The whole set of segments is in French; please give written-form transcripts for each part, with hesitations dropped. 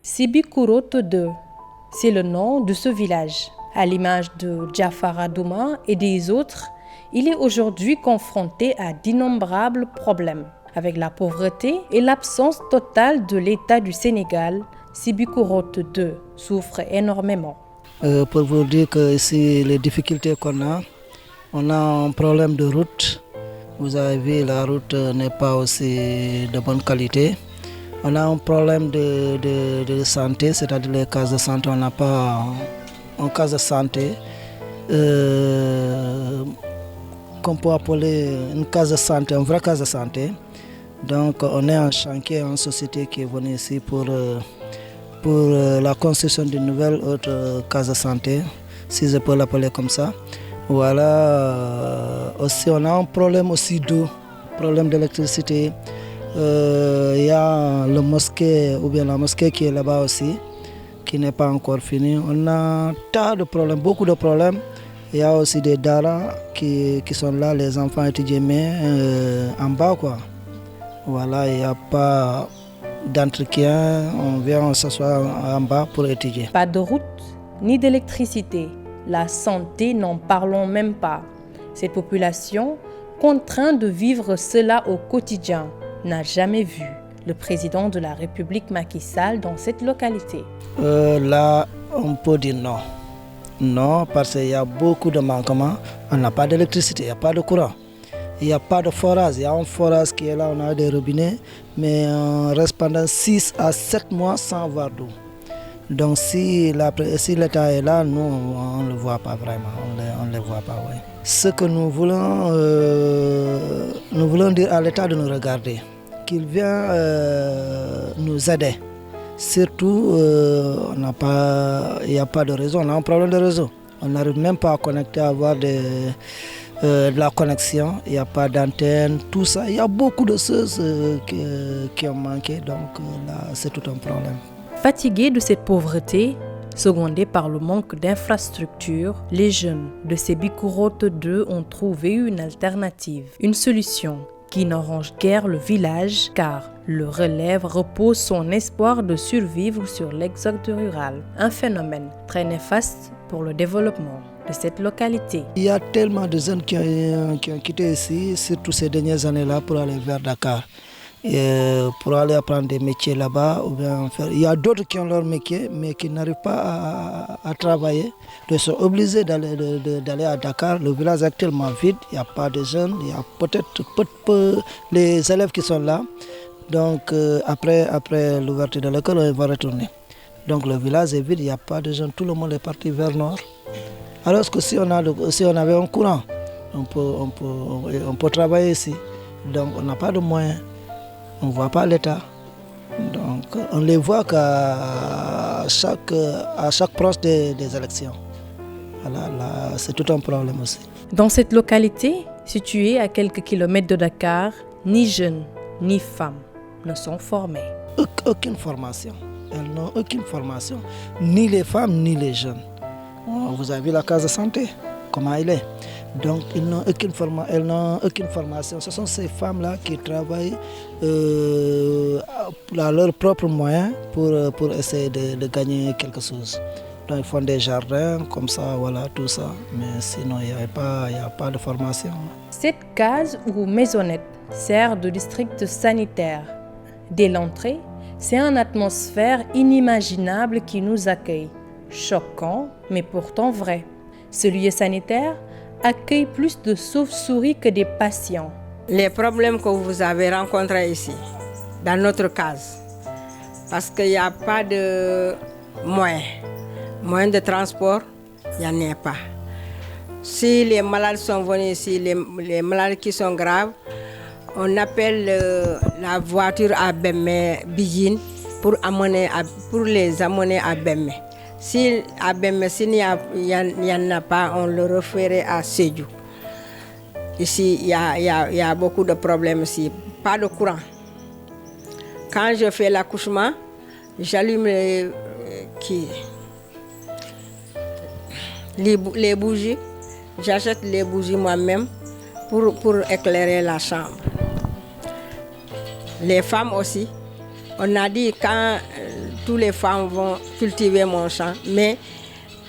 Sibikuroto 2, c'est le nom de ce village. À l'image de Jafara Douma et des autres, il est aujourd'hui confronté à d'innombrables problèmes. Avec la pauvreté et l'absence totale de l'État du Sénégal, Sibikuroto 2 souffre énormément. Pour vous dire que ici, les difficultés on a un problème de route. Vous avez vu, la route n'est pas aussi de bonne qualité. On a un problème de santé, c'est-à-dire les cases de santé. On n'a pas un case de santé qu'on peut appeler une case de santé, un vrai case de santé. Donc on est en chantier, en société qui est venue ici pour la construction d'une nouvelle autre case de santé, si je peux l'appeler comme ça. Voilà, aussi on a un problème aussi d'eau, problème d'électricité. Il y a le mosquée ou bien la mosquée qui est là-bas aussi, qui n'est pas encore finie. On a tas de problèmes, beaucoup de problèmes. Il y a aussi des daras qui sont là, les enfants étudient mais en bas quoi. Voilà, il n'y a pas d'entretien, on vient s'asseoir en bas pour étudier. Pas de route ni d'électricité. La santé, n'en parlons même pas. Cette population, contrainte de vivre cela au quotidien, n'a jamais vu le président de la République Macky Sall dans cette localité. Là, on peut dire non. Non, parce qu'il y a beaucoup de manquements. On n'a pas d'électricité, il n'y a pas de courant. Il n'y a pas de forage. Il y a un forage qui est là, on a des robinets, mais on reste pendant 6 à 7 mois sans avoir d'eau. Donc si l'État est là, nous, on ne le voit pas vraiment, on ne le voit pas. Oui. Ce que nous voulons dire à l'État de nous regarder, qu'il vient nous aider. Surtout, il n'y a pas de réseau, on a un problème de réseau. On n'arrive même pas à connecter, à avoir de la connexion, il n'y a pas d'antenne, tout ça. Il y a beaucoup de choses qui ont manqué, donc là, c'est tout un problème. Fatigués de cette pauvreté, secondés par le manque d'infrastructures, les jeunes de Sibikuroto 2 ont trouvé une alternative, une solution qui n'arrange guère le village car le relève repose son espoir de survivre sur l'exode rural, un phénomène très néfaste pour le développement de cette localité. Il y a tellement de jeunes qui ont quitté ici, surtout ces dernières années-là, pour aller vers Dakar. Pour aller apprendre des métiers là-bas. Il y a d'autres qui ont leur métier mais qui n'arrivent pas à travailler. Ils sont obligés d'aller à Dakar. Le village est actuellement vide, il n'y a pas de jeunes, il y a peut-être peu les élèves qui sont là. Donc après l'ouverture de l'école, on va retourner. Donc le village est vide, il n'y a pas de jeunes, tout le monde est parti vers le nord. Alors que si on avait un courant, on peut travailler ici. Donc on n'a pas de moyens. On ne voit pas l'État. Donc on les voit qu'à chaque proche des élections. Voilà, là, c'est tout un problème aussi. Dans cette localité, située à quelques kilomètres de Dakar, ni jeunes ni femmes ne sont formés. Aucune formation. Elles n'ont aucune formation. Ni les femmes, ni les jeunes. Vous avez vu la case de santé, comment elle est. Donc elles n'ont aucune formation. Ce sont ces femmes-là qui travaillent à leurs propres moyens pour essayer de gagner quelque chose. Donc ils font des jardins comme ça, voilà, tout ça. Mais sinon, il n'y a pas de formation. Cette case ou maisonnette sert de district sanitaire. Dès l'entrée, c'est une atmosphère inimaginable qui nous accueille. Choquant, mais pourtant vrai. Ce lieu sanitaire accueille plus de chauves-souris que des patients. Les problèmes que vous avez rencontrés ici, dans notre case, parce qu'il n'y a pas de moyens de transport, il n'y en a pas. Si les malades sont venus ici, les malades qui sont graves, on appelle la voiture à Bemé Bijin pour les amener à Bemé. Si à Bemé, s'il n'y en a pas, on le referait à Sédhiou. Ici, il y a beaucoup de problèmes ici. Pas de courant. Quand je fais l'accouchement, j'allume les bougies. J'achète les bougies moi-même pour éclairer la chambre. Les femmes aussi. On a dit quand tous les femmes vont cultiver mon champ, mais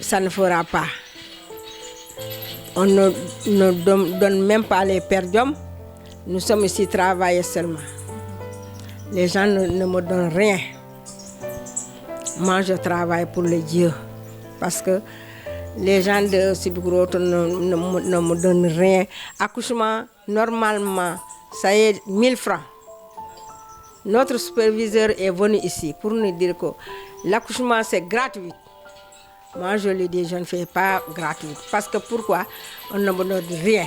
ça ne fera pas. On ne donne même pas les perdiums. Nous sommes ici travailler seulement. Les gens ne me donnent rien. Moi, je travaille pour les dieux. Parce que les gens de Sibikuroto ne me donnent rien. Accouchement, normalement, ça y est 1000 francs. Notre superviseur est venu ici pour nous dire que l'accouchement, c'est gratuit. Moi, je lui dis, je ne fais pas gratuit. Parce que pourquoi? On ne me donne rien.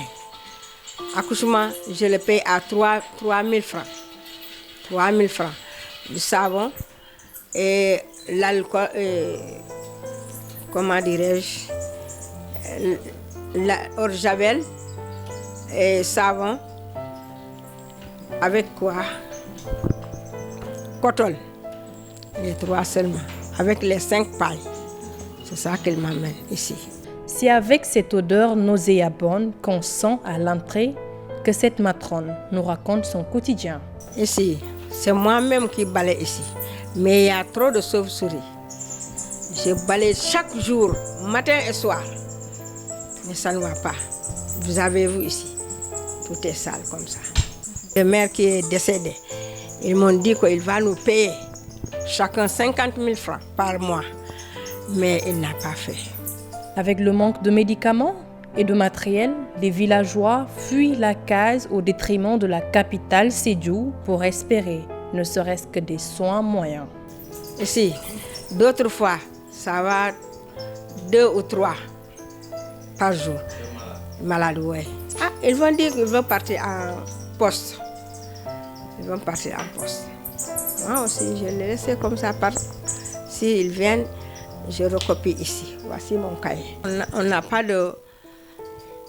Accouchement, je le paye à 3 000 francs. 3 000 francs. Du savon et l'alcool, comment dirais-je, l'eau de javel et savon. Avec quoi? Coton. Les 3 seulement. Avec les 5 pailles. C'est ça qu'il m'amène ici. C'est avec cette odeur nauséabonde qu'on sent à l'entrée que cette matrone nous raconte son quotidien. Ici, c'est moi-même qui balaye ici. Mais il y a trop de chauves-souris. Je balaye chaque jour, matin et soir. Mais ça ne va pas. Vous avez vu ici, tout est sale comme ça. Le maire qui est décédé, ils m'ont dit qu'il va nous payer chacun 50 000 francs par mois. Mais il n'a pas fait. Avec le manque de médicaments et de matériel, les villageois fuient la case au détriment de la capitale Sédhiou pour espérer ne serait-ce que des soins moyens. Ici, d'autres fois, ça va 2 ou 3 par jour. Malade, oui. Ah, ils vont dire qu'ils vont partir en poste. Ils vont partir en poste. Moi aussi, je les laisse comme ça. S'ils viennent, je recopie ici. Voici mon cahier. On n'a pas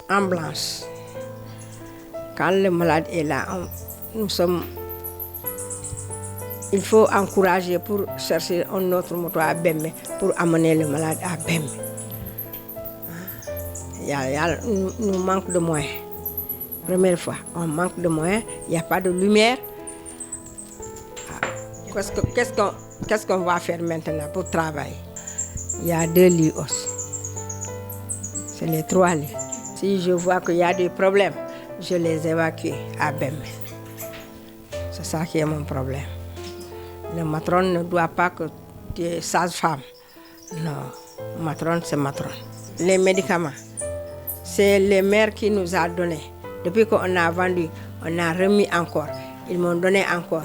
d'ambulance. Quand le malade est là, il faut encourager pour chercher un autre moto à Bembe pour amener le malade à Bembe. Nous manque de moyens. Première fois, on manque de moyens, il n'y a pas de lumière. Qu'est-ce qu'on va faire maintenant pour travailler? Il y a 2 lits aussi. C'est les 3 lits. Si je vois qu'il y a des problèmes, je les évacue à Bembe. C'est ça qui est mon problème. Le matron ne doit pas que tu es sage-femme. Non, matron, c'est matron. Les médicaments, c'est les maires qui nous a donné. Depuis qu'on a vendu, on a remis encore. Ils m'ont donné encore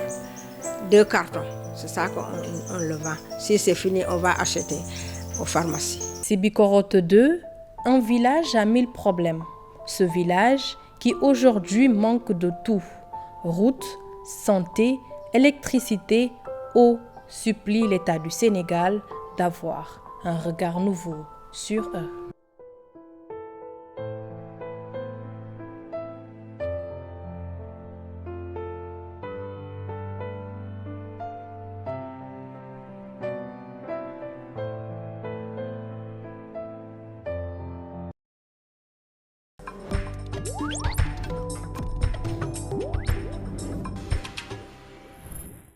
2 cartons. C'est ça qu'on le vend. Si c'est fini, on va acheter aux pharmacies. Sibikuroto 2, un village à 1000 problèmes. Ce village qui aujourd'hui manque de tout. Routes, santé, électricité, eau, supplie l'État du Sénégal d'avoir un regard nouveau sur eux.